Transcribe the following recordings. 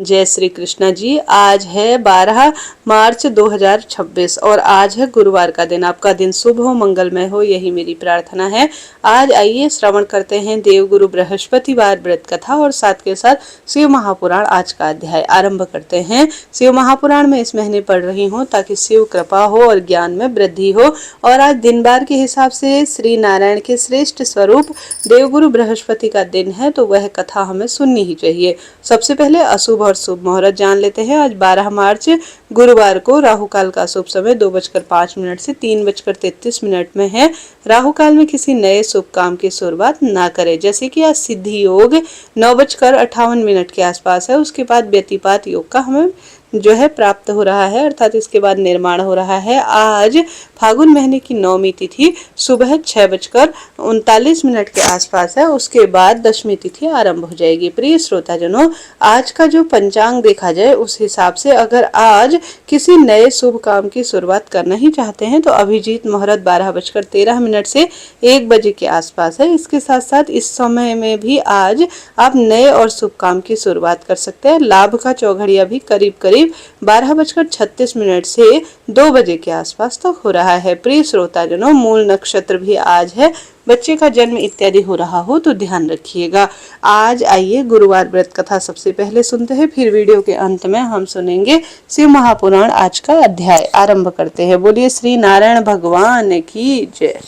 जय श्री कृष्णा जी। आज है 12 मार्च 2026 और आज है गुरुवार का दिन। आपका दिन शुभ हो, मंगलमय हो, यही मेरी प्रार्थना है। आज आइए श्रवण करते हैं देवगुरु बृहस्पतिवार व्रत कथा और साथ के साथ शिव महापुराण आज का अध्याय आरंभ करते हैं। शिव महापुराण में इस महीने पढ़ रही हूँ ताकि शिव कृपा हो और ज्ञान में वृद्धि हो। और आज दिन बार के हिसाब से श्री नारायण के श्रेष्ठ स्वरूप देवगुरु बृहस्पति का दिन है, तो वह कथा हमें सुननी ही चाहिए। सबसे पहले अशुभ और शुभ मुहूर्त जान लेते हैं। आज 12 मार्च गुरुवार को राहु काल का शुभ समय 2:05 से 3:33 में है। राहु काल में किसी नए शुभ काम की शुरुआत ना करें, जैसे कि आज सिद्धि योग 9:58 के आसपास है। उसके बाद व्यतिपात योग का हमें जो है प्राप्त हो रहा है, अर्थात इसके बाद निर्माण हो रहा है। आज फागुन महीने की 9वीं तिथि सुबह 6:39 के आसपास है। उसके बाद 10वीं तिथि आरंभ हो जाएगी। प्रिय श्रोताजनों, आज का जो पंचांग देखा जाए उस हिसाब से अगर आज किसी नए शुभ काम की शुरुआत करना ही चाहते हैं तो अभिजीत मुहूर्त 12:13 से 1 बजे के आसपास है। इसके साथ साथ इस समय में भी आज आप नए और शुभ काम की शुरुआत कर सकते हैं। लाभ का चौघड़िया भी करीब करीब 12:36 से 2 बजे के आसपास तक हो रहा है। प्रिय श्रोताजनों, मूल नक्षत्र भी आज है। बच्चे का जन्म इत्यादि हो रहा हो तो ध्यान रखिएगा। आज आइए गुरुवार व्रत कथा सबसे पहले सुनते हैं, फिर वीडियो के अंत में हम सुनेंगे शिव महापुराण आज का अध्याय। आरंभ करते हैं। बोलिए श्री नारायण भगवान की जय।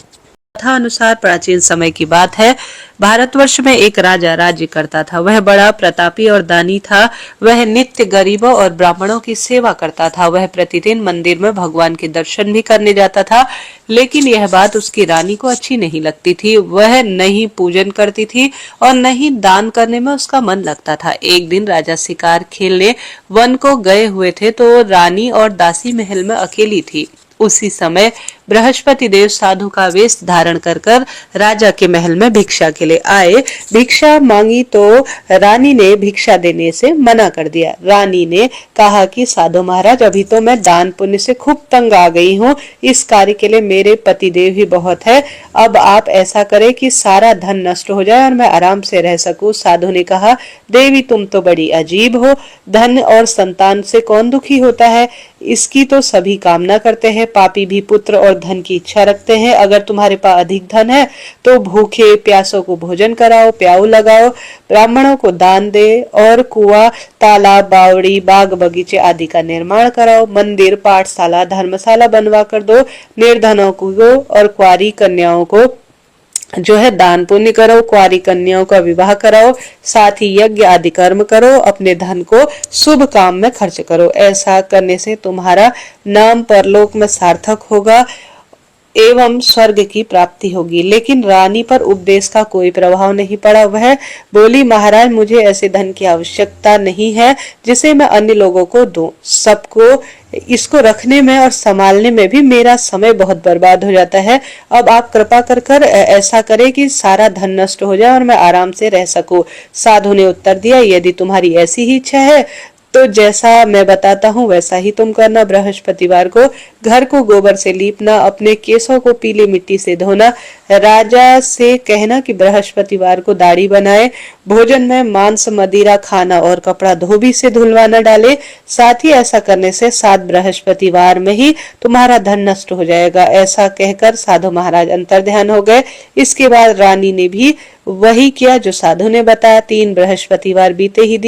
कथा अनुसार प्राचीन समय की बात है। भारतवर्ष में एक राजा राज्य करता था। वह बड़ा प्रतापी और दानी था। वह नित्य गरीबों और ब्राह्मणों की सेवा करता था। वह प्रतिदिन मंदिर में भगवान के दर्शन भी करने जाता था, लेकिन यह बात उसकी रानी को अच्छी नहीं लगती थी। वह नहीं पूजन करती थी और न ही दान करने में उसका मन लगता था। एक दिन राजा शिकार खेलने वन को गए हुए थे तो रानी और दासी महल में अकेली थी। उसी समय बृहस्पति देव साधु का वेश धारण कर राजा के महल में भिक्षा के लिए आए। भिक्षा मांगी तो रानी ने भिक्षा देने से मना कर दिया। रानी ने कहा कि साधु महाराज, अभी तो मैं दान पुण्य से खूब तंग आ गई हूँ। इस कार्य के लिए मेरे पतिदेव ही बहुत है। अब आप ऐसा करें कि सारा धन नष्ट हो जाए और मैं आराम से रह सकूं। साधु ने कहा, देवी तुम तो बड़ी अजीब हो। धन और संतान से कौन दुखी होता है? इसकी तो सभी कामना करते हैं। पापी भी पुत्र और धन की इच्छा रखते हैं। अगर तुम्हारे पास अधिक धन है तो भूखे प्यासों को भोजन कराओ, प्याऊ लगाओ, ब्राह्मणों को दान दे और कुआं, तालाब, बावड़ी, बाग बगीचे आदि का निर्माण कराओ। मंदिर, पाठशाला, धर्मशाला बनवा कर दो। निर्धनों को और कुंवारी कन्याओं को जो है दान पुण्य करो। कुंवारी कन्याओं का विवाह कराओ। साथ ही यज्ञ आदि कर्म करो। अपने धन को शुभ काम में खर्च करो। ऐसा करने से तुम्हारा नाम परलोक में सार्थक होगा एवं स्वर्ग की प्राप्ति होगी। लेकिन रानी पर उपदेश का कोई प्रभाव नहीं पड़ा। वह बोली, महाराज, मुझे ऐसे धन की आवश्यकता नहीं है जिसे मैं अन्य लोगों को दूं। सबको इसको रखने में और संभालने में भी मेरा समय बहुत बर्बाद हो जाता है। अब आप कृपा कर ऐसा करें कि सारा धन नष्ट हो जाए और मैं आराम से रह सकूं। साधु ने उत्तर दिया, यदि तुम्हारी ऐसी ही इच्छा है तो जैसा मैं बताता हूँ वैसा ही तुम करना। बृहस्पतिवार को घर को गोबर से लीपना, अपने केसों को पीली मिट्टी से धोना। राजा से कहना कि बृहस्पतिवार को दाढ़ी बनाए। भोजन में मांस, मदिरा खाना और कपड़ा धोबी से धुलवाना डाले। साथ ही ऐसा करने से 7 बृहस्पतिवार में ही तुम्हारा धन नष्ट हो जाएगा। ऐसा कहकर साधु महाराज अंतर्ध्यान हो गए। इसके बाद रानी ने भी वही किया जो साधु ने बताया। 3 बृहस्पतिवार बीते ही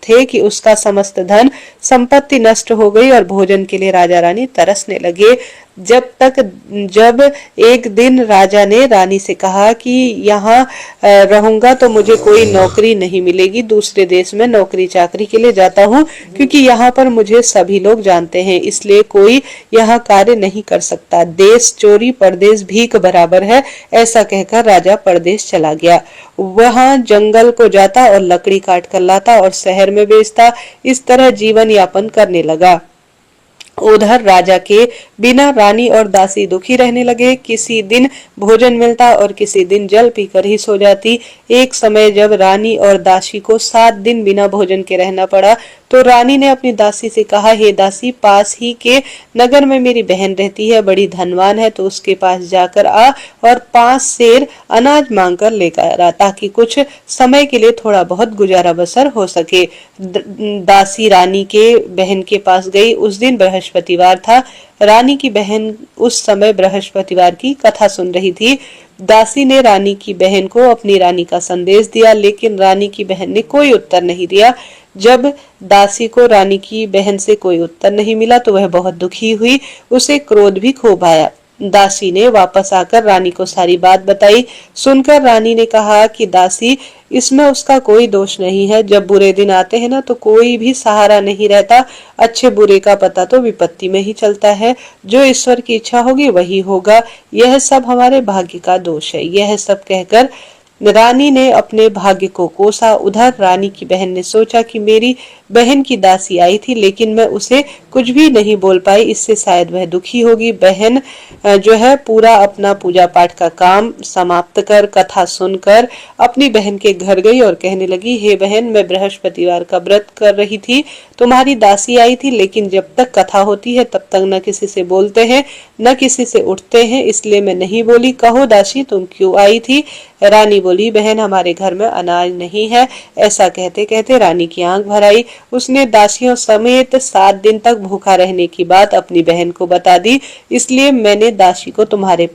थे कि उसका समस्त धन संपत्ति नष्ट हो गई और भोजन के लिए राजा रानी तरसने लगे। जब एक दिन राजा ने रानी से कहा कि यहाँ रहूंगा तो मुझे कोई नौकरी नहीं मिलेगी। दूसरे देश में नौकरी चाकरी के लिए जाता हूँ क्योंकि यहाँ पर मुझे सभी लोग जानते हैं, इसलिए कोई यहाँ कार्य नहीं कर सकता। देश चोरी परदेश भीख बराबर है। ऐसा कहकर राजा परदेश चला गया। वहां जंगल को जाता और लकड़ी काट कर लाता और शहर में बेचता। इस तरह जीवन यापन करने लगा। उधर राजा के बिना रानी और दासी दुखी रहने लगे। किसी दिन भोजन मिलता और किसी दिन जल पीकर ही सो जाती। एक समय जब रानी और दासी को 7 दिन बिना भोजन के रहना पड़ा तो रानी ने अपनी दासी से कहा, हे दासी, पास ही के नगर में मेरी बहन रहती है, बड़ी धनवान है, तो उसके पास जाकर आ और 5 सेर अनाज मांग कर लेकर आ, ताकि कुछ समय के लिए थोड़ा बहुत गुजारा बसर हो सके। दासी रानी के बहन के पास गई। उस दिन बृहस्पतिवार था। रानी की बहन उस समय बृहस्पतिवार की कथा सुन रही थी। दासी ने रानी की बहन को अपनी रानी का संदेश दिया, लेकिन रानी की बहन ने कोई उत्तर नहीं दिया। जब दासी को रानी की बहन से कोई उत्तर नहीं मिला तो वह बहुत दुखी हुई। उसे क्रोध भी खूब आया। दासी ने वापस आकर रानी को सारी बात बताई। सुनकर रानी ने कहा कि दासी, इसमें उसका कोई दोष नहीं है। जब बुरे दिन आते हैं ना तो कोई भी सहारा नहीं रहता। अच्छे बुरे का पता तो विपत्ति में ही चलता है। जो ईश्वर की इच्छा होगी वही होगा। यह सब हमारे भाग्य का दोष है। यह सब कहकर रानी ने अपने भाग्य को कोसा। उधर रानी की बहन ने सोचा कि मेरी बहन की दासी आई थी, लेकिन मैं उसे कुछ भी नहीं बोल पाई, इससे शायद वह दुखी होगी। बहन जो है पूरा अपना पूजा पाठ का काम समाप्त कर कथा सुनकर अपनी बहन के घर गई और कहने लगी, हे बहन, मैं बृहस्पतिवार का व्रत कर रही थी, तुम्हारी दासी आई थी, लेकिन जब तक कथा होती है तब तक न किसी से बोलते हैं न किसी से उठते हैं, इसलिए मैं नहीं बोली। कहो दासी, तुम क्यों आई थी? रानी बोली, बहन, हमारे घर में अनाज नहीं है। ऐसा कहते कहते रानी की आंख भर आई। उसने दासियों समेत 7 दिन तक भूखा रहने की बात अपनी बहन को बता दी। इसलिए मैंने दासी को तुम्हारे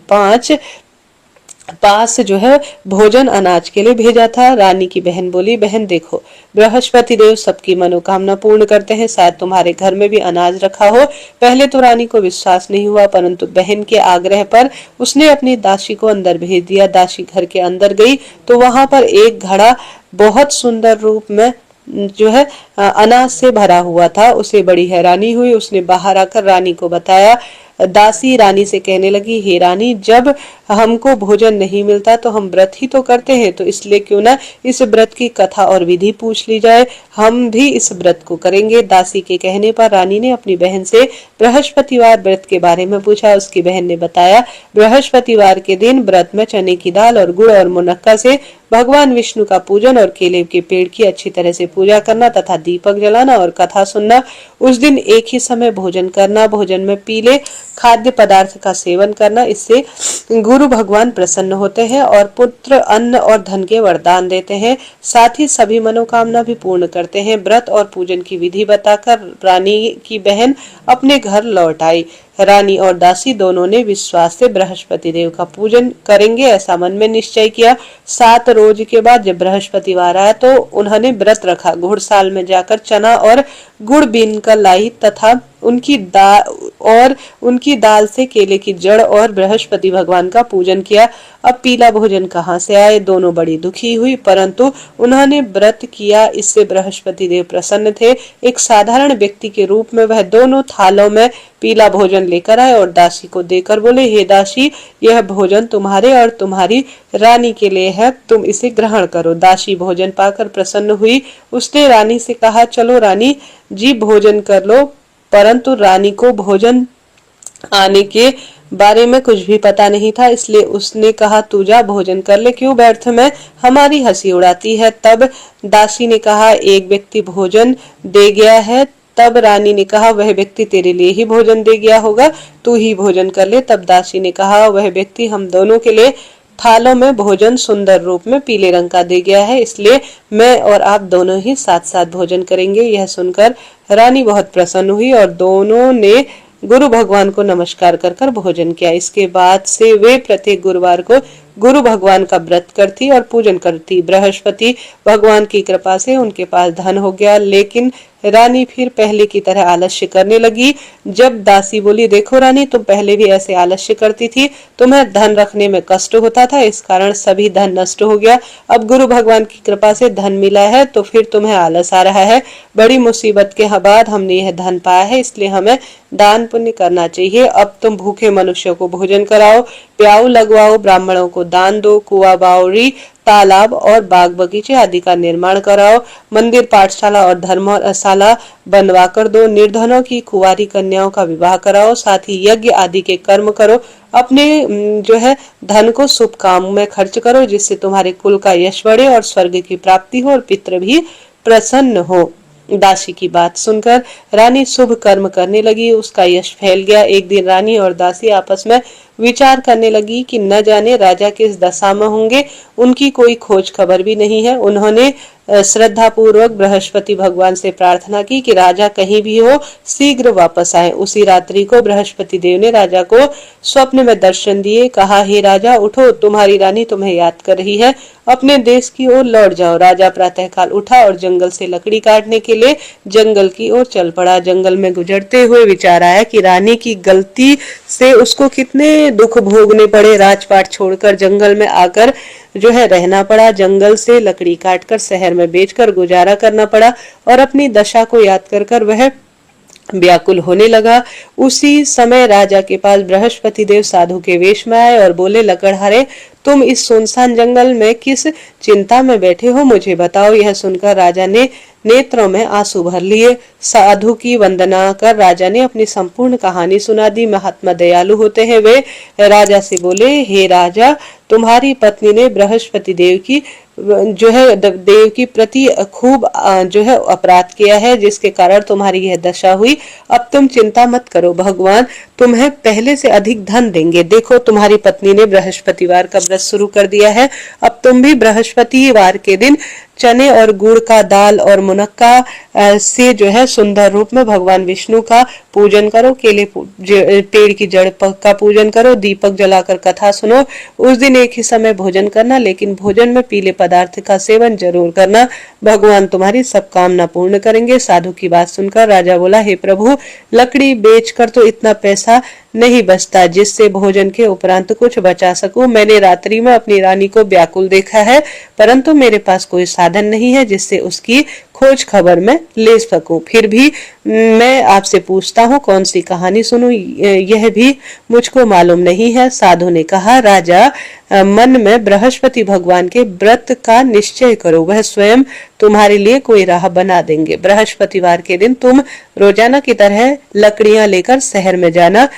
पास जो है भोजन अनाज के लिए भेजा था। रानी की बहन बोली, बहन देखो, बृहस्पति देव सबकी मनोकामना पूर्ण करते हैं, शायद तुम्हारे घर में भी अनाज रखा हो। पहले तो रानी को विश्वास नहीं हुआ, परंतु बहन के आग्रह पर उसने अपनी दासी को अंदर भेज दिया। दासी घर के अंदर गई तो वहां पर एक घड़ा बहुत सुंदर रूप में जो है अनाज से भरा हुआ था। उसे बड़ी हैरानी हुई। उसने बाहर आकर रानी को बताया। दासी रानी से कहने लगी, हे रानी, जब हमको भोजन नहीं मिलता तो हम व्रत ही तो करते हैं, तो इसलिए क्यों ना इस व्रत की कथा और विधि पूछ ली जाए, हम भी इस व्रत को करेंगे। दासी के कहने पर रानी ने अपनी बहन से बृहस्पतिवार व्रत के बारे में पूछा। उसकी बहन ने बताया, बृहस्पतिवार के दिन व्रत में चने की दाल और गुड़ और मुनक्का से भगवान विष्णु का पूजन और केले के पेड़ की अच्छी तरह से पूजा करना तथा दीपक जलाना और कथा सुनना। उस दिन एक ही समय भोजन करना। भोजन में पीले खाद्य पदार्थ का सेवन करना, इससे गुरु भगवान प्रसन्न होते हैं और पुत्र, अन्न और धन के वरदान देते हैं। साथ ही सभी मनोकामना भी पूर्ण करते हैं। व्रत और पूजन की विधि बताकर रानी की बहन अपने घर लौट आई। रानी और दासी दोनों ने विश्वास से बृहस्पति देव का पूजन करेंगे ऐसा मन में निश्चय किया। 7 रोज के बाद जब बृहस्पतिवार आया तो उन्होंने व्रत रखा। घुड़साल में जाकर चना और गुड़ बीन कर लाई तथा उनकी दाल से केले की जड़ और बृहस्पति भगवान का पूजन किया। अब पीला भोजन कहाँ से आए? दोनों बड़ी दुखी हुई, परंतु उन्होंने व्रत किया, इससे बृहस्पति देव प्रसन्न थे। एक साधारण व्यक्ति के रूप में वह दोनों थालों में पीला भोजन लेकर आए और दासी को देकर बोले, हे दासी, यह भोजन तुम्हारे और तुम्हारी रानी के लिए है, तुम इसे ग्रहण करो। दासी भोजन पाकर प्रसन्न हुई। उसने रानी से कहा, चलो रानी जी, भोजन कर लो। परंतु रानी को भोजन आने के बारे में कुछ भी पता नहीं था, इसलिए उसने कहा, तू जा भोजन कर ले, क्यों व्यर्थ में हमारी हंसी उड़ाती है। तब दासी ने कहा, एक व्यक्ति भोजन दे गया है। तब रानी ने कहा, वह व्यक्ति तेरे लिए ही भोजन दे गया होगा, तू ही भोजन कर ले। तब दासी ने कहा, वह व्यक्ति हम दोनों के लिए थालों में भोजन सुंदर रूप में पीले रंग का दे गया है, इसलिए मैं और आप दोनों ही साथ साथ भोजन करेंगे। यह सुनकर रानी बहुत प्रसन्न हुई और दोनों ने गुरु भगवान को नमस्कार कर कर भोजन किया। इसके बाद से वे प्रत्येक गुरुवार को गुरु भगवान का व्रत करती और पूजन करती। बृहस्पति भगवान की कृपा से उनके पास धन हो गया, लेकिन रानी फिर पहले की तरह आलस्य करने लगी। जब दासी बोली, देखो रानी, तुम पहले भी ऐसे आलस्य करती थी, तुम्हें धन रखने में कष्ट होता था, इस कारण सभी धन नष्ट हो गया। अब गुरु भगवान की कृपा से धन मिला है तो फिर तुम्हें आलस आ रहा है। बड़ी मुसीबत के बाद हमने यह धन पाया है, इसलिए हमें दान पुण्य करना चाहिए। अब तुम भूखे मनुष्यों को भोजन कराओ, प्याऊ लगवाओ, ब्राह्मणों को दान दो, कुआ बावड़ी तालाब और बाग बगीचे आदि का निर्माण कराओ। मंदिर, पाठशाला और धर्मशाला बनवाकर दो। निर्धनों की कुंवारी कन्याओं का विवाह कराओ। साथ ही यज्ञ आदि के कर्म करो। अपने जो है धन को शुभ काम में खर्च करो, जिससे तुम्हारे कुल का यश बढ़े और स्वर्ग की प्राप्ति हो और पितृ भी प्रसन्न हो। दासी की बात सुनकर रानी शुभ कर्म करने लगी। उसका यश फैल गया। एक दिन रानी और दासी आपस में विचार करने लगी कि न जाने राजा किस दशा में होंगे, उनकी कोई खोज खबर भी नहीं है। उन्होंने श्रद्धा पूर्वक बृहस्पति भगवान से प्रार्थना की कि राजा कहीं भी हो, शीघ्र वापस आए। उसी रात्रि को बृहस्पति देव ने राजा को स्वप्न में दर्शन दिए। कहा, हे राजा उठो, तुम्हारी रानी तुम्हें याद कर रही है, अपने देश की ओर लौट जाओ। राजा प्रातःकाल उठा और जंगल से लकड़ी काटने के लिए जंगल की ओर चल पड़ा। जंगल में गुजरते हुए विचार आया कि रानी की गलती से उसको कितने दुख भोगने पड़े। राजपाट छोड़कर जंगल में आकर जो है रहना पड़ा। जंगल से लकड़ी काटकर शहर में बेचकर गुजारा करना पड़ा और अपनी दशा को याद कर वह व्याकुल होने लगा। उसी समय राजा के पास बृहस्पति देव साधु के वेश में आए और बोले, लकड़हारे, तुम इस सुनसान जंगल में किस चिंता में बैठे हो, मुझे बताओ। यह सुनकर राजा ने नेत्रों में आंसू भर लिए। साधु की वंदना कर राजा ने अपनी संपूर्ण कहानी सुना दी। महात्मा दयालु होते हैं। वे राजा से बोले, हे राजा, तुम्हारी पत्नी ने बृहस्पति देव की देव की प्रति खूब जो है अपराध किया है, जिसके कारण तुम्हारी यह दशा हुई। अब तुम चिंता मत करो, भगवान तुम्हें पहले से अधिक धन देंगे। देखो, तुम्हारी पत्नी ने बृहस्पतिवार का व्रत शुरू कर दिया है। अब तुम भी बृहस्पतिवार के दिन चने और गुड़ का दाल और मुनक्का से जो है सुंदर रूप में भगवान विष्णु का पूजन करो। केले पेड़ की जड़ का पूजन करो। दीपक जलाकर कथा सुनो। उस दिन एक ही समय भोजन करना, लेकिन भोजन में पीले पदार्थ का सेवन जरूर करना। भगवान तुम्हारी सब कामना पूर्ण करेंगे। साधु की बात सुनकर राजा बोला, हे प्रभु, लकड़ी बेचकर तो इतना पैसा नहीं बचता जिससे भोजन के उपरांत कुछ बचा सकूं। मैंने रात्रि में अपनी रानी को व्याकुल देखा है, परंतु मेरे पास कोई साधन नहीं है जिससे उसकी खोज खबर में ले सकूं। फिर भी मैं आपसे पूछता हूँ, कौन सी कहानी सुनूं, यह भी मुझको मालूम नहीं है। साधु ने कहा, राजा, मन में बृहस्पति भगवान के व्रत का निश्चय करो, वह स्वयं तुम्हारे लिए कोई राह बना देंगे। बृहस्पतिवार के दिन तुम रोजाना की तरह लकड़ियां लेकर शहर में जाना।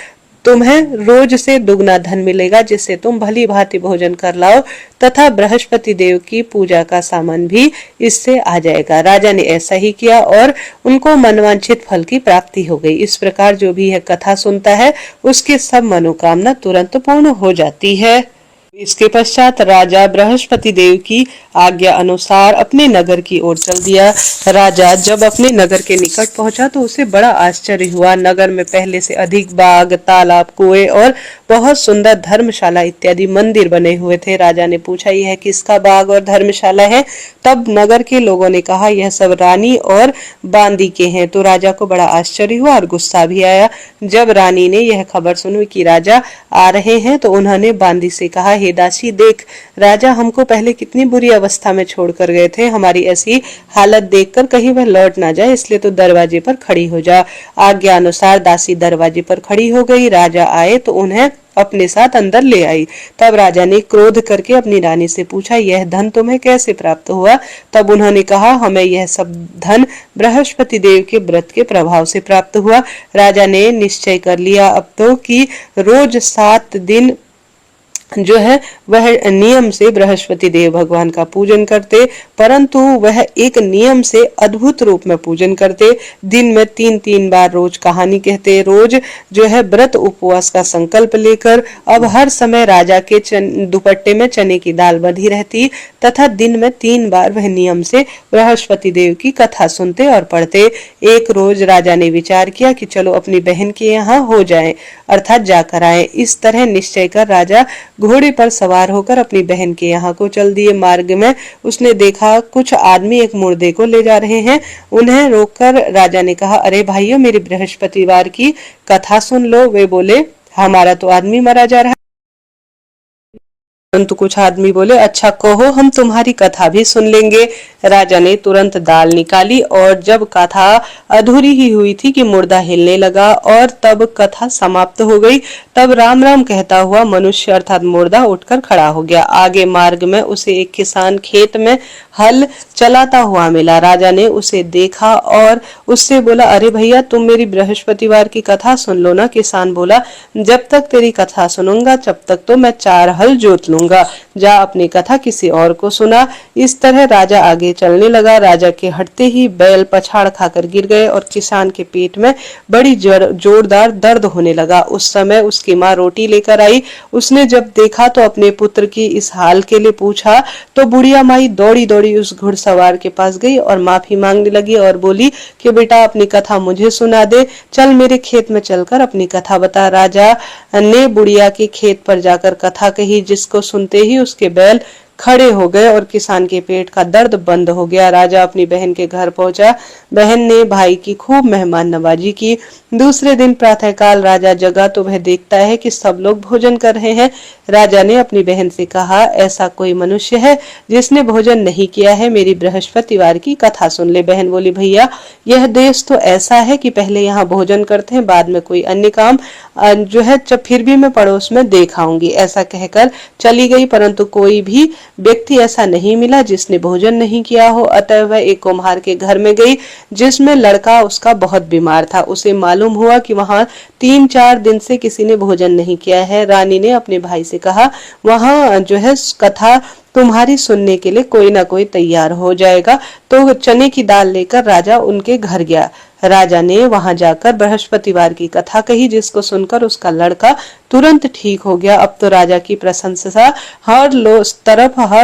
तुम्हें रोज से दुगना धन मिलेगा, जिससे तुम भली भांति भोजन कर लाओ तथा बृहस्पति देव की पूजा का सामान भी इससे आ जाएगा। राजा ने ऐसा ही किया और उनको मनवांछित फल की प्राप्ति हो गई। इस प्रकार जो भी यह कथा सुनता है, उसकी सब मनोकामना तुरंत पूर्ण हो जाती है। इसके पश्चात राजा बृहस्पति देव की आज्ञा अनुसार अपने नगर की ओर चल दिया। राजा जब अपने नगर के निकट पहुंचा तो उसे बड़ा आश्चर्य हुआ। नगर में पहले से अधिक बाग, तालाब, कुएं और बहुत सुंदर धर्मशाला इत्यादि मंदिर बने हुए थे। राजा ने पूछा, यह किसका बाग और धर्मशाला है? तब नगर के लोगों ने कहा, यह सब रानी और बांदी के हैं। तो राजा को बड़ा आश्चर्य हुआ और गुस्सा भी आया। जब रानी ने यह खबर सुनी कि राजा आ रहे हैं तो उन्होंने बांदी से कहा, हे दासी, देख, राजा हमको पहले कितनी बुरी अवस्था में छोड़कर गए थे। हमारी ऐसी हालत देखकर कहीं वह लौट ना जाए, इसलिए तो दरवाजे पर खड़ी हो जा। आज्ञा अनुसार दासी दरवाजे पर खड़ी हो गई। राजा आए तो उन्हें अपने साथ अंदर ले आई। तब राजा ने क्रोध करके अपनी रानी से पूछा, यह धन तुम्हें कैसे प्राप्त हुआ? तब उन्होंने कहा, हमें यह सब धन बृहस्पति देव के व्रत के प्रभाव से प्राप्त हुआ। राजा ने निश्चय कर लिया अब तो कि रोज 7 दिन जो है वह नियम से बृहस्पति देव भगवान का पूजन करते, परंतु वह एक नियम से अद्भुत रूप में पूजन करते। दिन में 3-3 बार रोज कहानी कहते। रोज जो है व्रत उपवास का संकल्प लेकर। अब हर समय राजा के दुपट्टे में चने की दाल बंधी रहती तथा दिन में 3 बार वह नियम से बृहस्पति देव की कथा सुनते और पढ़ते। एक रोज राजा ने विचार किया कि चलो अपनी बहन के यहाँ हो जाएं, अर्थात जाकर आए। इस तरह निश्चय कर राजा घोड़े पर सवार होकर अपनी बहन के यहाँ को चल दिए। मार्ग में उसने देखा कुछ आदमी एक मुर्दे को ले जा रहे हैं। उन्हें रोककर राजा ने कहा, अरे भाइयों, मेरी बृहस्पतिवार की कथा सुन लो। वे बोले, हमारा तो आदमी मरा जा रहा है। परंतु कुछ आदमी बोले, अच्छा कहो, हम तुम्हारी कथा भी सुन लेंगे। राजा ने तुरंत दाल निकाली और जब कथा अधूरी ही हुई थी कि मुर्दा हिलने लगा और तब कथा समाप्त हो गई। तब राम राम कहता हुआ मनुष्य अर्थात मुर्दा उठकर खड़ा हो गया। आगे मार्ग में उसे एक किसान खेत में हल चलाता हुआ मिला। राजा ने उसे देखा और उससे बोला, अरे भैया, तुम मेरी बृहस्पतिवार की कथा सुन लो ना। किसान बोला, जब तक तेरी कथा सुनूंगा जब तक तो मैं 4 हल जोत लूंगा। जा अपनी कथा किसी और को सुना। इस तरह राजा आगे चलने लगा। राजा के हटते ही बैल पछाड़ खाकर गिर गए और किसान के पेट में बड़ी जोरदार दर्द होने लगा। उस समय उसकी माँ रोटी लेकर आई। उसने जब देखा तो अपने पुत्र की इस हाल के लिए पूछा तो बुढ़िया माई दौड़ी दौड़ी उस घुड़सवार के पास गई और माफी मांगने लगी और बोली कि बेटा, अपनी कथा मुझे सुना दे, चल मेरे खेत में चलकर अपनी कथा बता। राजा ने बुढ़िया के खेत पर जाकर कथा कही, जिसको सुनते ही उसके बैल खड़े हो गए और किसान के पेट का दर्द बंद हो गया। राजा अपनी बहन के घर पहुंचा। बहन ने भाई की खूब मेहमान नवाजी की। दूसरे दिन प्रातःकाल राजा जगा तो वह देखता है कि सब लोग भोजन कर रहे हैं। राजा ने अपनी बहन से कहा, ऐसा कोई मनुष्य है जिसने भोजन नहीं किया है? मेरी बृहस्पतिवार की कथा सुन ले। बहन बोली, भैया, यह देश तो ऐसा है कि पहले यहाँ भोजन करते हैं, बाद में कोई अन्य काम जो है फिर भी मैं पड़ोस में देख आऊंगी। ऐसा कहकर चली गई, परंतु कोई भी व्यक्ति ऐसा नहीं मिला जिसने भोजन नहीं किया हो। अतः वह एक कुम्हार के घर में गई जिसमें लड़का उसका बहुत बीमार था। उसे मालूम हुआ कि वहां 3-4 दिन से किसी ने भोजन नहीं किया है। रानी ने अपने भाई से कहा, वहां जो है कथा तुम्हारी सुनने के लिए कोई ना कोई तैयार हो जाएगा। तो चने की दाल लेकर राजा उनके घर गया। राजा ने वहां जाकर बृहस्पतिवार की कथा कही, जिसको सुनकर उसका लड़का तुरंत ठीक हो गया। अब तो राजा की प्रशंसा हर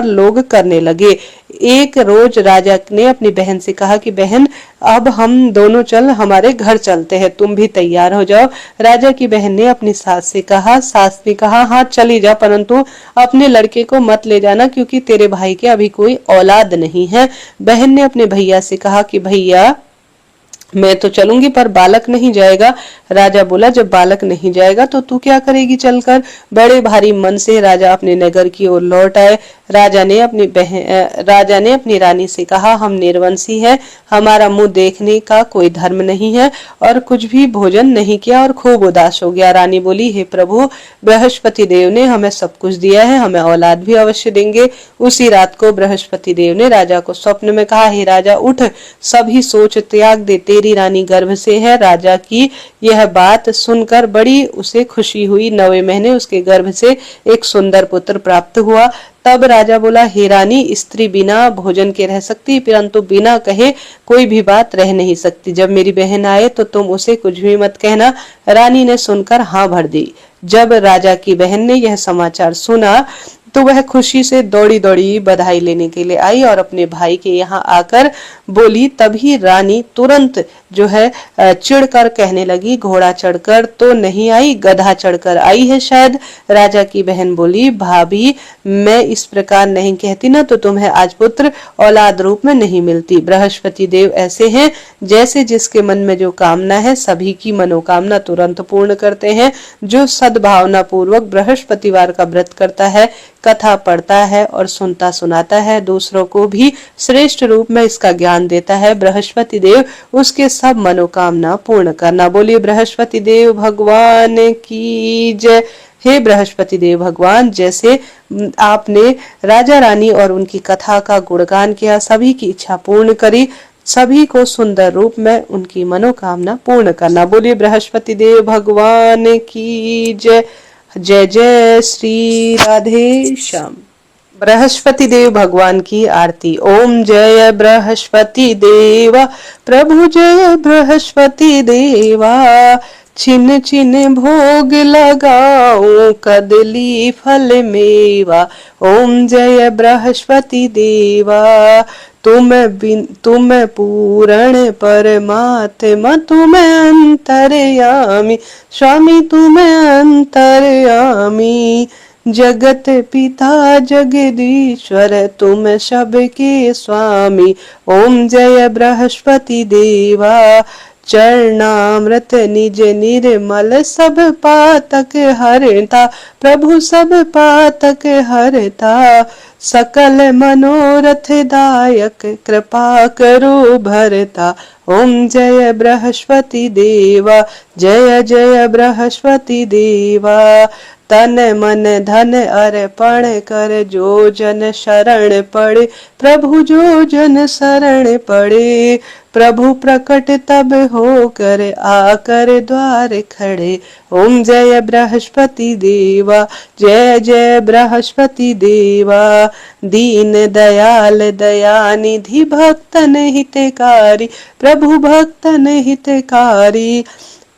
लोग करने लगे। एक रोज राजा ने अपनी बहन से कहा कि बहन, अब हम दोनों चल हमारे घर चलते हैं, तुम भी तैयार हो जाओ। राजा की बहन ने अपनी सास से कहा। सास ने कहा, हाँ चली जा, परंतु अपने लड़के को मत ले जाना क्योंकि तेरे भाई के अभी कोई औलाद नहीं है। बहन ने अपने भैया से कहा कि भैया, मैं तो चलूंगी पर बालक नहीं जाएगा। राजा बोला, जब बालक नहीं जाएगा तो तू क्या करेगी चलकर? बड़े भारी मन से राजा अपने नगर की ओर लौट आए। राजा ने अपनी रानी से कहा, हम निर्वंशी हैं, हमारा मुंह देखने का कोई धर्म नहीं है और कुछ भी भोजन नहीं किया और खूब उदास हो गया। रानी बोली, हे प्रभु, बृहस्पति देव ने हमें सब कुछ दिया है, हमें औलाद भी अवश्य देंगे। उसी रात को बृहस्पति देव ने राजा को स्वप्न में कहा, हे राजा, उठ, सभी सोच त्याग दे, तेरी रानी गर्भ से है। राजा की यह बात सुनकर बड़ी उसे खुशी हुई। 9वें महीने उसके गर्भ से एक सुंदर पुत्र प्राप्त हुआ। तब राजा बोला, हे रानी, स्त्री बिना भोजन के रह सकती, परंतु बिना कहे कोई भी बात रह नहीं सकती। जब मेरी बहन आए तो तुम उसे कुछ भी मत कहना। रानी ने सुनकर हाँ भर दी। जब राजा की बहन ने यह समाचार सुना तो वह खुशी से दौड़ी दौड़ी बधाई लेने के लिए आई और अपने भाई के यहाँ आकर बोली। तभी रानी तुरंत जो है चिढ़कर कहने लगी, घोड़ा चढ़कर तो नहीं आई, गधा चढ़कर आई है शायद। राजा की बहन बोली, भाभी, मैं इस प्रकार नहीं कहती ना तो तुम्हें आज पुत्र औलाद रूप में नहीं मिलती। बृहस्पति देव ऐसे हैं, जैसे जिसके मन में जो कामना है सभी की मनोकामना तुरंत पूर्ण करते हैं। जो सद्भावना पूर्वक बृहस्पतिवार का व्रत करता है, कथा पढ़ता है और सुनता सुनाता है, दूसरों को भी श्रेष्ठ रूप में इसका ज्ञान देता है, बृहस्पति देव उसके सब मनोकामना पूर्ण करना। बोलिए बृहस्पति देव भगवान की जय। हे बृहस्पति देव भगवान, जैसे आपने राजा रानी और उनकी कथा का गुणगान किया, सभी की इच्छा पूर्ण करी, सभी को सुंदर रूप में उनकी मनोकामना पूर्ण करना। बोलिए बृहस्पति देव भगवान की जय। जय जय श्री राधे श्याम। बृहस्पति देव भगवान की आरती। ओम जय बृहस्पति देवा, प्रभु जय बृहस्पति देवा, छिन छिन भोग लगाऊं कदली फल मेवा। ओम जय बृहस्पति देवा, तुम पूर्ण परमात्मा, तुम अंतर्यामी स्वामी, तुम अंतर्यामी। जगत पिता जगदीश्वर, तुम सबके स्वामी। ओम जय बृहस्पति देवा, चरणामृत निज निर्मल सब पातक हरता, प्रभु सब पातक हरता। सकल मनोरथ दायक कृपा करो भरता, ओम जय बृहस्पति देवा, जय जय बृहस्पति देवा। तन मन धन अर्पण कर जो जन शरण पड़े, प्रभु जो जन शरण पड़े। प्रभु प्रकट तब होकर आकर द्वार खड़े, ओम जय बृहस्पति देवा, जय जय बृहस्पति देवा। दीन दयाल दयानिधि भक्तन हितकारी, प्रभु भक्तन हितकारी।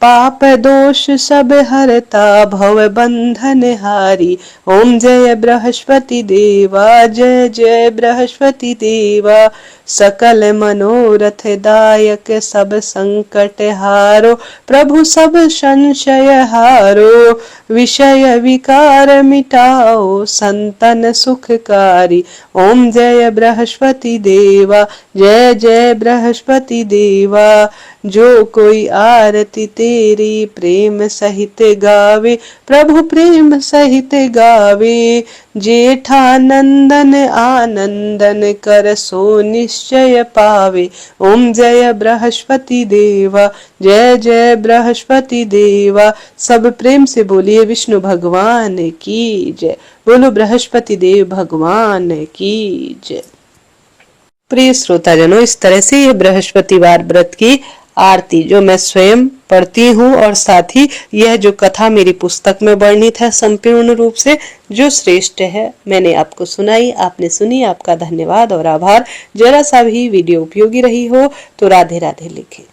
पाप दोष सब हरता भव बंधन हारी, ओम जय बृहस्पति देवा, जय जय बृहस्पति देवा। सकल मनोरथ दायक सब संकट हारो, प्रभु सब संशय हारो। विषय विकार मिटाओ संतन सुखकारी, ओम जय बृहस्पति देवा, जय जय बृहस्पति देवा। जो कोई आरती तेरी प्रेम सहित गावे, प्रभु प्रेम सहित गावे। जेठानंदन आनंदन कर सो निश्चय पावे, ओम जय बृहस्पति देवा, जय जय बृहस्पति देवा। सब प्रेम से बोलिए विष्णु भगवान की जय, बोलो बृहस्पति देव भगवान की जय। प्रिय श्रोताजनों, इस तरह से ये बृहस्पतिवार व्रत की आरती जो मैं स्वयं पढ़ती हूँ और साथ ही यह जो कथा मेरी पुस्तक में वर्णित है संपूर्ण रूप से जो श्रेष्ठ है, मैंने आपको सुनाई, आपने सुनी, आपका धन्यवाद और आभार। जरा सा भी वीडियो उपयोगी रही हो तो राधे राधे लिखें।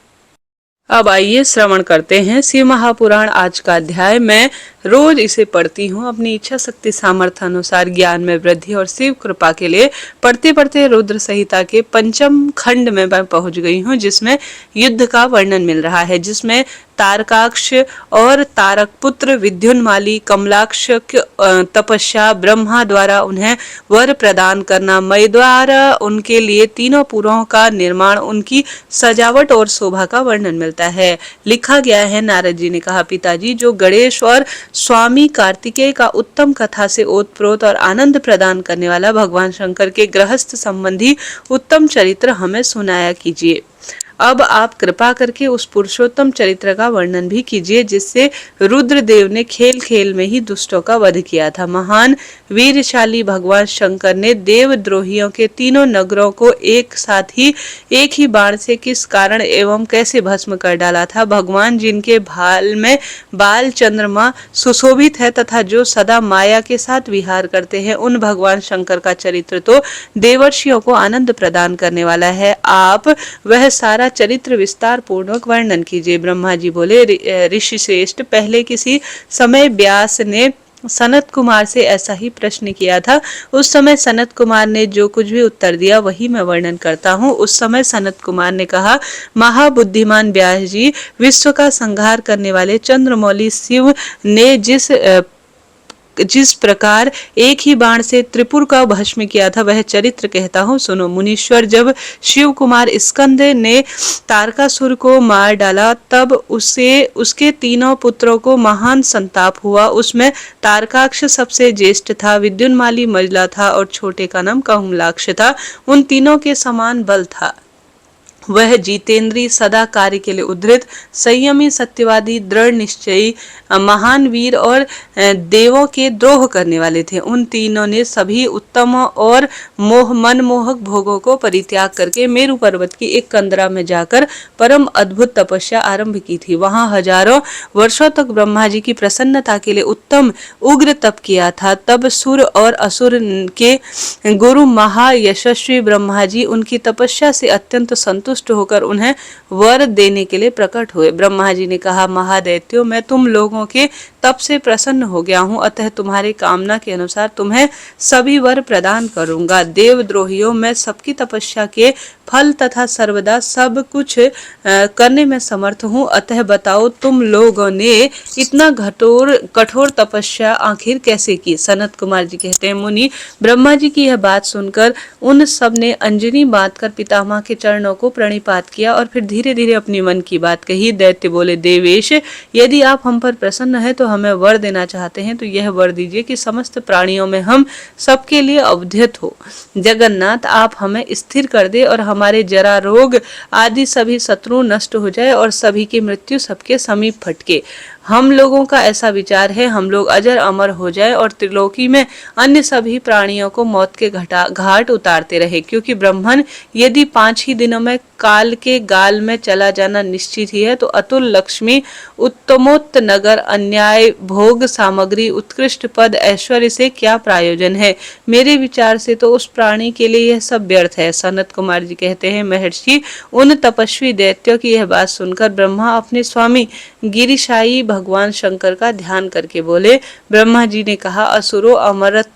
अब आइए श्रवण करते हैं शिव महापुराण। आज का अध्याय मैं रोज इसे पढ़ती हूँ अपनी इच्छा शक्ति सामर्थ्य अनुसार ज्ञान में वृद्धि और शिव कृपा के लिए। पढ़ते पढ़ते रुद्र संहिता के 5वें खंड में मैं पहुंच गई हूँ, जिसमें युद्ध का वर्णन मिल रहा है, जिसमें तारकाक्ष और तारक पुत्र विद्युन्माली कमलाक्ष तपस्या, ब्रह्मा द्वारा उन्हें वर प्रदान करना, मय द्वारा उनके लिए तीनों पुरों का निर्माण, उनकी सजावट और शोभा का वर्णन मिलता है। लिखा गया है, नारद जी ने कहा, पिताजी, जो गणेश और स्वामी कार्तिकेय का उत्तम कथा से ओतप्रोत और आनंद प्रदान करने वाला भगवान शंकर के गृहस्थ संबंधी उत्तम चरित्र हमें सुनाया कीजिए। अब आप कृपा करके उस पुरुषोत्तम चरित्र का वर्णन भी कीजिए जिससे रुद्रदेव ने खेल खेल में ही दुष्टों का वध किया था। महान वीरशाली भगवान शंकर ने देवद्रोहियों के तीनों नगरों को एक साथ ही एक ही बाण से किस कारण एवं कैसे भस्म कर डाला था। भगवान जिनके भाल में बाल चंद्रमा सुशोभित है तथा जो सदा माया के साथ विहार करते हैं, उन भगवान शंकर का चरित्र तो देवर्षियों को आनंद प्रदान करने वाला है। आप वह सारा चरित्र विस्तार पूर्वक वर्णन कीजिए। ब्रह्मा जी बोले, ऋषि श्रेष्ठ, पहले किसी समय व्यास ने सनत कुमार से ऐसा ही प्रश्न किया था। उस समय सनत कुमार ने जो कुछ भी उत्तर दिया वही मैं वर्णन करता हूँ। उस समय सनत कुमार ने कहा, महाबुद्धिमान व्यास जी, विश्व का संहार करने वाले चंद्रमौली शिव ने जिस प्रकार एक ही बाण से त्रिपुर का भस्म किया था वह चरित्र कहता हूँ, सुनो। मुनीश्वर, जब शिव कुमार स्कंद ने तारकासुर को मार डाला तब उसके तीनों पुत्रों को महान संताप हुआ। उसमें तारकाक्ष सबसे ज्येष्ठ था, विद्युन्माली मझला था और छोटे का नाम कमलाक्ष था। उन तीनों के समान बल था। वह जितेंद्री, सदा कार्य के लिए उद्धृत, संयमी, सत्यवादी, दृढ़ निश्चयी, महान वीर और देवों के द्रोह करने वाले थे। उन तीनों ने सभी उत्तम और मनमोहक भोगों को परित्याग करके मेरु पर्वत की एक कंदरा में जाकर परम अद्भुत तपस्या आरंभ की थी। वहां हजारों वर्षों तक ब्रह्मा जी की प्रसन्नता के लिए उत्तम उग्र तप किया था। तब सुर और असुर के गुरु महायशस्वी ब्रह्मा जी उनकी तपस्या से अत्यंत संतुष्ट होकर उन्हें वर देने के लिए प्रकट हुए। ब्रह्मा जी ने कहा, महादैत्यो, मैं तुम लोगों के तप से प्रसन्न हो गया हूँ, अतः तुम्हारी कामना के अनुसार तुम्हें सभी वर प्रदान करूंगा। देवद्रोहियों, मैं सबकी तपस्या के फल तथा सर्वदा सब कुछ करने में समर्थ हूँ, अतः बताओ तुम लोगों ने इतना कठोर तपस्या आखिर कैसे की। सनत कुमार जी कहते हैं, मुनि, ब्रह्मा जी की यह बात सुनकर उन सब ने अंजनी बांधकर पितामह के चरणों को प्रणिपात किया और फिर धीरे धीरे अपनी मन की बात कही। दैत्य बोले, देवेश, यदि आप हम पर प्रसन्न हैं तो हमें वर देना चाहते हैं तो यह वर दीजिए कि समस्त प्राणियों में हम सबके लिए अवधेय हो। जगन्नाथ, आप हमें स्थिर कर दे और हमारे जरा रोग आदि सभी शत्रु नष्ट हो जाए और सभी की मृत्यु सबके समीप फटके। हम लोगों का ऐसा विचार है, हम लोग अजर अमर हो जाए और त्रिलोकी में अन्य सभी प्राणियों को मौत के घाट उतारते रहे, क्योंकि ब्राह्मण यदि 5 ही दिनों में काल के गाल में चला जाना निश्चित ही है तो अतुल लक्ष्मी, उत्तमोत्त नगर, अन्याय भोग सामग्री, उत्कृष्ट पद, ऐश्वर्य से क्या प्रयोजन है। मेरे विचार से तो उस प्राणी के लिए यह सब व्यर्थ है। सनत कुमार जी कहते हैं, महर्षि, उन तपस्वी दैत्यों की यह बात सुनकर ब्रह्मा अपने स्वामी गिरिशाई भगवान शंकर का ध्यान करके बोले। ब्रह्मा जी ने कहा, असुरो, अमरत्व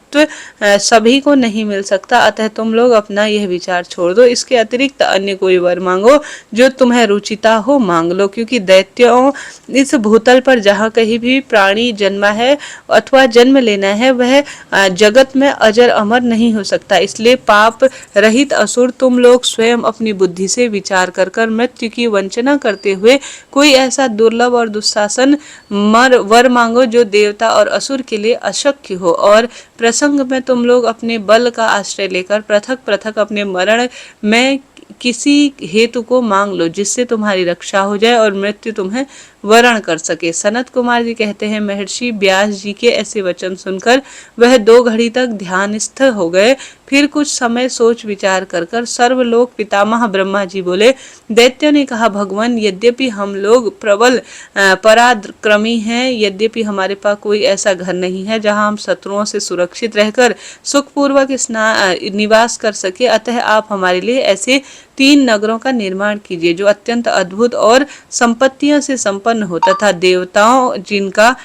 सभी को नहीं मिल सकता, अतः तुम लोग अपना यह विचार छोड़ दो। इसके अतिरिक्त अन्य कोई वर मांगो जो तुम्हें रुचिता हो, मांग लो, क्योंकि दैत्यों इस भूतल पर जहाँ कहीं भी प्राणी जन्मा है अथवा जन्म लेना है वह जगत में अजर अमर नहीं हो सकता। इसलिए पाप रहित असुर, तुम लोग स्वयं अपनी बुद्धि से विचार कर मृत्यु की वंचना करते हुए कोई ऐसा दुर्लभ और दुस्शासन वर मांगो जो देवता और असुर के लिए अशक्य हो, और प्रसंग में तुम लोग अपने बल का आश्रय लेकर पृथक पृथक अपने मरण में किसी हेतु को मांग लो जिससे तुम्हारी रक्षा हो जाए और मृत्यु तुम्हें वरण कर सके। सनत कुमार जी कहते हैं, महर्षि व्यास जी के ऐसे वचन सुनकर वह 2 घड़ी तक ध्यानस्थ हो गए। फिर कुछ समय सोच विचार कर सर्वलोक पितामह ब्रह्मा जी बोले। दैत्यों ने कहा, भगवान, यद्यपि हम लोग प्रबल पराक्रमी हैं, यद्यपि हमारे पास कोई ऐसा घर नहीं है जहां हम शत्रुओं से सुरक्षित रहकर सुखपूर्वक निवास कर सके, अतः आप हमारे लिए ऐसे 3 नगरों का निर्माण कीजिए जो अत्यंत अद्भुत और संपत्तियों से संपन्न हो तथा देवताओं जिनका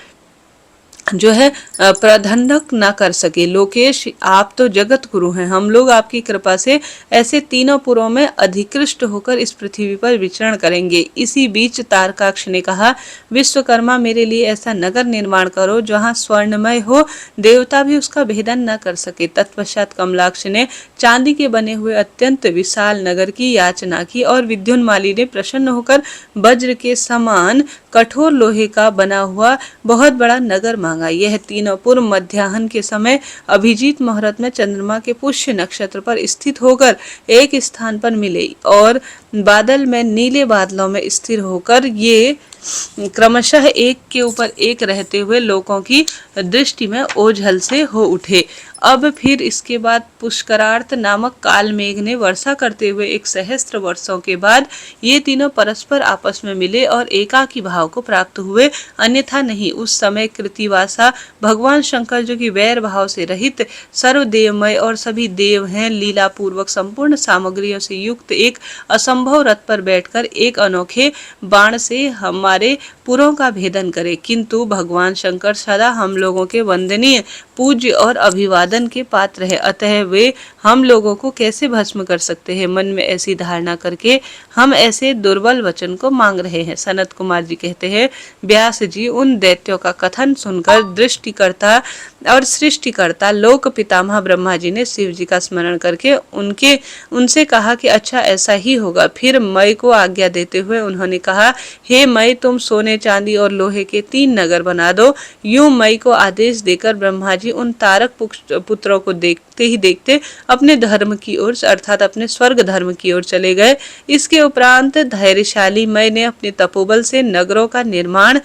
जो है प्रबंधक ना कर सके। लोकेश, आप तो जगत गुरु हैं, हम लोग आपकी कृपा से ऐसे तीनों पुरों में अधिकृष्ट होकर इस पृथ्वी पर विचरण करेंगे। इसी बीच तारकाक्ष ने कहा, विश्वकर्मा, मेरे लिए ऐसा नगर निर्माण करो जहां स्वर्णमय हो, देवता भी उसका भेदन न कर सके। तत्पश्चात कमलाक्ष ने चांदी के बने हुए अत्यंत विशाल नगर की याचना की और विद्युन्माली ने प्रसन्न होकर वज्र के समान कठोर लोहे का बना हुआ बहुत बड़ा नगर मांगा। यह 3 पूर्व मध्याह्न के समय अभिजीत मुहूर्त में चंद्रमा के पुष्य नक्षत्र पर स्थित होकर एक स्थान पर मिले और बादल में नीले बादलों में स्थिर होकर ये क्रमशः एक के ऊपर एक रहते हुए लोगों की दृष्टि में ओझल से हो उठे। अब फिर इसके बाद पुष्करार्थ नामक काल मेघ ने वर्षा करते हुए 1 सहस्त्र वर्षों के बाद ये तीनों परस्पर आपस में मिले और एकाकी भाव को प्राप्त हुए, अन्यथा नहीं। उस समय कृतिवासा भगवान शंकर, जो कि वैर भाव से रहित सर्वदेवमय और सभी देव हैं, लीला पूर्वक संपूर्ण सामग्रियों से युक्त एक असंभव रथ पर बैठकर एक अनोखे बाण से हमारे पुरों का भेदन करे। किंतु भगवान शंकर सदा हम लोगों के वंदनीय, पूज्य और अभिवादन के पात्र है, अतः वे हम लोगों को कैसे भस्म कर सकते हैं। मन में ऐसी धारणा करके हम ऐसे दुर्बल वचन को मांग रहे हैं। सनत कुमार जी कहते हैं, व्यास जी, उन दैत्यों का कथन सुनकर दृष्टिकर्ता और सृष्टिकर्ता लोक पितामह ब्रह्मा जी ने शिव जी का स्मरण करके उनसे कहा कि अच्छा ऐसा ही होगा। फिर मई को आज्ञा देते हुए उन्होंने कहा, हे मई, तुम सोने चांदी और लोहे के 3 नगर बना दो। यूं मई को आदेश देकर ब्रह्मा जी उन तारक पुत्रों को देखते ही देखते अपने धर्म की ओर अर्थात अपने स्वर्ग धर्म की ओर चले गए। इसके उपरांत धैर्यशाली मई ने अपने तपोबल से नगरों का निर्माण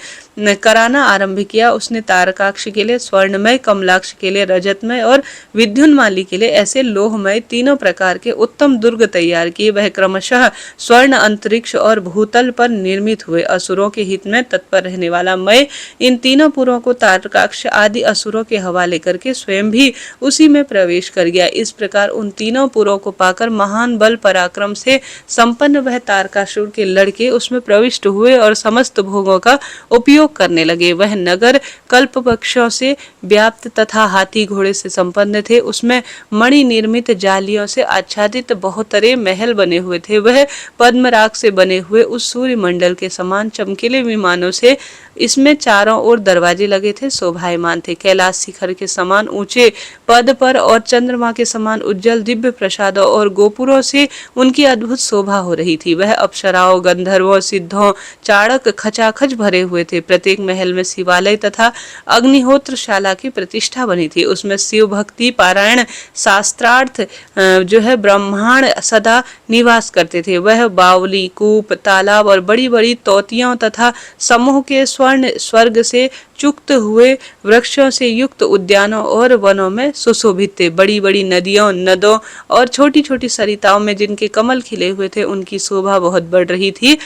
कराना आरंभ किया। उसने तारकाक्ष के लिए स्वर्णमय, कमलाक्ष के लिए रजतमय और विद्युन्माली के लिए ऐसे लोहमय 3 प्रकार के उत्तम दुर्ग तैयार किए। वह क्रमशः स्वर्ण, अंतरिक्ष और भूतल पर निर्मित हुए। असुरों के हित में तत्पर रहने वाला मय इन 3 पुरों को तारकाक्ष आदि असुरों के हवाले करके स्वयं भी उसी में प्रवेश कर गया। इस प्रकार उन 3 पुरों को पाकर महान बल पराक्रम से संपन्न वह तारकासुर के लड़के उसमें प्रविष्ट हुए और समस्त भोगों का उपयोग करने लगे। वह नगर कल्प वृक्षों से व्याप्त तथा हाथी घोड़े से संपन्न थे। उसमें मणि निर्मित जालियों से आच्छादित बहुतरे महल बने हुए थे। वह पद्मराग से बने हुए उस सूर्य मंडल के समान चमकीले विमानों से इसमें चारों ओर दरवाजे लगे थे शोभायमान थे। कैलाश शिखर के समान ऊंचे पद पर और चंद्रमा के समान उज्जवल दिव्य प्रसादों और गोपुरों से उनकी अद्भुत शोभा हो रही थी। वह अप्सराओं, गंधर्वों, सिद्धों, चाणक खचाखच भरे हुए थे। प्रत्येक महल में शिवालय तथा अग्निहोत्रशाला की प्रतिष्ठा बनी थी। उसमें शिव भक्ति पारायण शास्त्रार्थ जो है ब्रह्मांड सदा निवास करते थे। वह बावली, कूप, तालाब और बड़ी बड़ी तोतियों तथा समूह के स्वर्ण स्वर्ग से चुक्त हुए वृक्षों से युक्त उद्यानों और वनों में सुशोभित थे। बड़ी बड़ी नदियों, नदों और छोटी छोटी सरिताओं में जिनके कमल खिले हुए थे, उनकी शोभा बहुत बढ़ रही थी।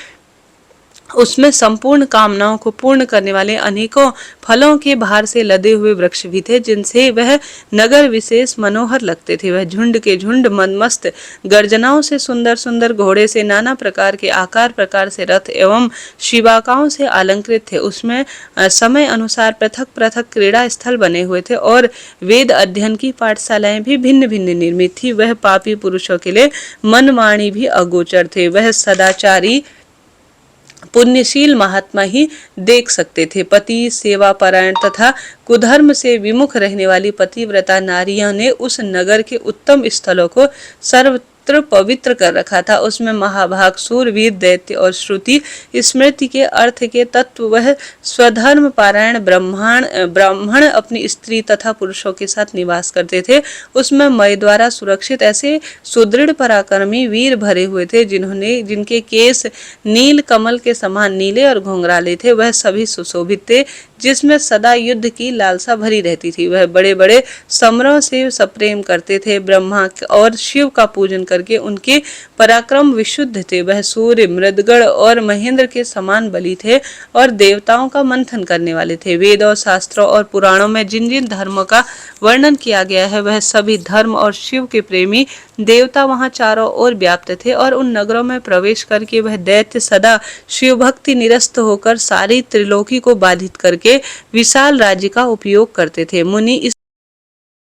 उसमें संपूर्ण कामनाओं को पूर्ण करने वाले अनेकों फलों के भार से लदे हुए वृक्ष भी थे, जिनसे वह नगर विशेष मनोहर लगते थे। वह झुंड के झुंड मनमस्त गर्जनाओं से सुंदर सुंदर घोड़े से नाना प्रकार के आकार प्रकार से रथ एवं शिवाकाओं से अलंकृत थे। उसमें समय अनुसार पृथक पृथक क्रीड़ा स्थल बने हुए थे और वेद अध्ययन की पाठशालाएं भी भिन्न भिन्न निर्मित थी। वह पापी पुरुषों के लिए मनमानी भी अगोचर थे। वह सदाचारी पुण्यशील महात्मा ही देख सकते थे। पति सेवा परायण तथा कुधर्म से विमुख रहने वाली पतिव्रता नारियों ने उस नगर के उत्तम स्थलों को सर्वत्र पवित्र कर रखा था। उसमें महाभाग सूरवीर दैत्य और श्रुति स्मृति के अर्थ के तत्व वह स्वधर्म पारायण ब्राह्मण अपनी स्त्री तथा पुरुषों के साथ निवास करते थे। उसमें मय द्वारा सुरक्षित ऐसे सुदृढ़ पराक्रमी वीर भरे हुए थे, जिनके केस नील कमल के समान नीले और घुंघराले थे। वह सभी सुशोभित थे, जिसमें सदा युद्ध की लालसा भरी रहती थी। वह बड़े बड़े समरों से सप्रेम करते थे। ब्रह्मा और शिव का पूजन करके उनके पराक्रम विशुद्ध थे। वह सूर्य, मृदगण और महेंद्र के समान बली थे और देवताओं का मंथन करने वाले थे। वेदों, शास्त्रों और पुराणों में जिन जिन धर्मों का वर्णन किया गया है, वह सभी धर्म और शिव के प्रेमी देवता वहां चारों ओर व्याप्त थे। और उन नगरों में प्रवेश करके वह दैत्य सदा शिव भक्ति निरस्त होकर सारी त्रिलोकी को बाधित करके विशाल राज्य का उपयोग करते थे।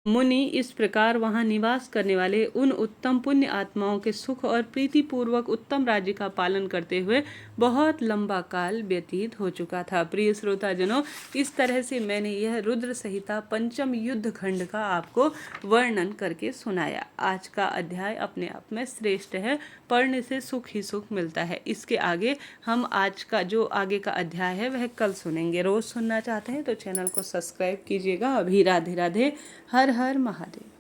मुनि इस प्रकार वहां निवास करने वाले उन उत्तम पुण्य आत्माओं के सुख और प्रीति पूर्वक उत्तम राज्य का पालन करते हुए बहुत लंबा काल व्यतीत हो चुका था। प्रिय श्रोताजनों, इस तरह से मैंने यह रुद्र संहिता पंचम युद्ध खंड का आपको वर्णन करके सुनाया। आज का अध्याय अपने आप में श्रेष्ठ है, पढ़ने से सुख ही सुख मिलता है। इसके आगे हम आज का जो आगे का अध्याय है वह कल सुनेंगे। रोज सुनना चाहते हैं तो चैनल को सब्सक्राइब कीजिएगा। अभी राधे राधे, हर हर महादेव।